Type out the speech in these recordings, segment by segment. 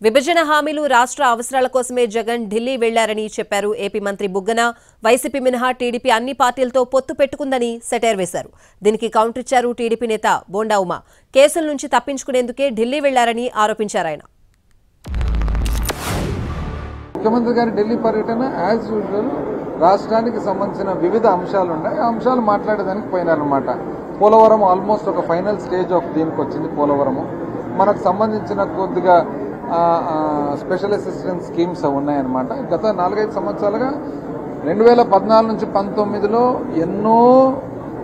విభజన హామీలు రాష్ట్ర అవసరాల కోసమే జగన్ ఢిల్లీ వెళ్లారని చెప్పారు ఏపీ మంత్రి బుగ్గన. వైసీపీ మినహా టీడీపీ అన్ని పార్టీలతో పొత్తు పెట్టుకుందని సెటైర్ వేశారు. దీనికి కౌంటర్ ఇచ్చారు టీడీపీ నేత బోండా ఉమ. కేసుల నుంచి తప్పించుకునేందుకే ఢిల్లీ వెళ్లారని ఆరోపించారు ఆయన. ముఖ్యమంత్రి గారి ఢిల్లీ పర్యటన యాజ్ యూజువల్ రాష్ట్రానికి సంబంధించిన వివిధ అంశాలు ఉన్నాయి. ఆ అంశాలు మాట్లాడేదానికి పోయినారనమాట. పోలవరం ఆల్మోస్ట్ ఒక ఫైనల్ స్టేజ్ ఆఫ్ దీనికి వచ్చింది. పోలవరము మనకు సంబంధించిన కొద్దిగా స్పెషల్ అసిస్టెన్స్ స్కీమ్స్ ఉన్నాయన్నమాట. గత 4-5 సంవత్సరాలుగా 2014 నుంచి 19లో ఎన్నో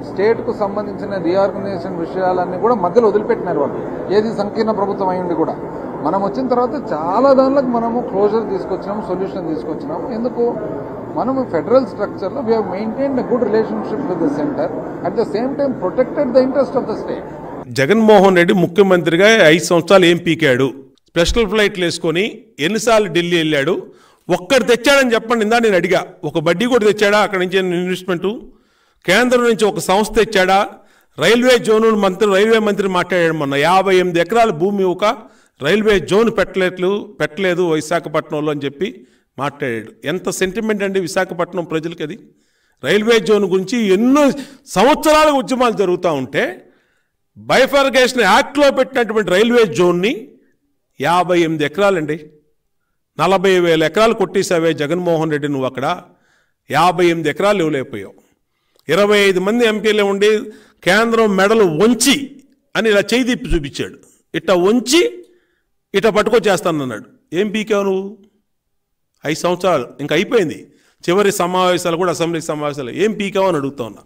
స్టేట్కు సంబంధించిన రీఆర్గనైజేషన్ విషయాలన్నీ కూడా మధ్యలో వదిలిపెట్టినారు వాళ్ళు. ఏది సంకీర్ణ ప్రభుత్వం అయ్యింది కూడా. మనం వచ్చిన తర్వాత చాలా దానిలకు మనము క్లోజర్ తీసుకొచ్చినాము, సొల్యూషన్ తీసుకొచ్చినాము. ఎందుకు మనము ఫెడరల్ స్ట్రక్చర్లో we have maintained a good relationship with the centre, at the same time protected the interest of the state. Jaganmohan Reddy ముఖ్యమంత్రిగా 5 సంవత్సరాలు ఏం పీకాడు? స్పెషల్ ఫ్లైట్లు వేసుకొని ఎన్నిసార్లు ఢిల్లీ వెళ్ళాడు? ఒక్కడు తెచ్చాడని చెప్పండి. ఇందా నేను అడిగా, ఒక బడ్డీ కూడా తెచ్చాడా? అక్కడి నుంచి ఇన్వెస్ట్మెంటు కేంద్రం నుంచి ఒక సంస్థ తెచ్చాడా? రైల్వే జోను రైల్వే మంత్రి మాట్లాడాడు మొన్న. 58 ఎకరాల భూమి ఒక రైల్వే జోన్ పెట్టలేదు విశాఖపట్నంలో అని చెప్పి మాట్లాడాడు. ఎంత సెంటిమెంట్ అండి విశాఖపట్నం ప్రజలకి అది. రైల్వే జోన్ గురించి ఎన్నో సంవత్సరాల ఉద్యమాలు జరుగుతూ ఉంటే బైఫర్గేషన్ యాక్ట్లో పెట్టినటువంటి రైల్వే జోన్ని 58 ఎకరాలండి, 40,000 ఎకరాలు కొట్టేసావే జగన్మోహన్ రెడ్డి. నువ్వు అక్కడ 58 ఎకరాలు ఇవ్వలేకపోయావు. 25 మంది ఎంపీలు ఉండి కేంద్రం మెడలు వంచి అని ఇలా చేయి తిప్పి చూపించాడు. ఇట్ట వంచి ఇట్ట పట్టుకొచ్చేస్తానన్నాడు. ఏం పీకావు నువ్వు? 5 సంవత్సరాలు ఇంకా అయిపోయింది. చివరి సమావేశాలు కూడా అసెంబ్లీ సమావేశాలు ఏం పీకావు అని అడుగుతా ఉన్నా.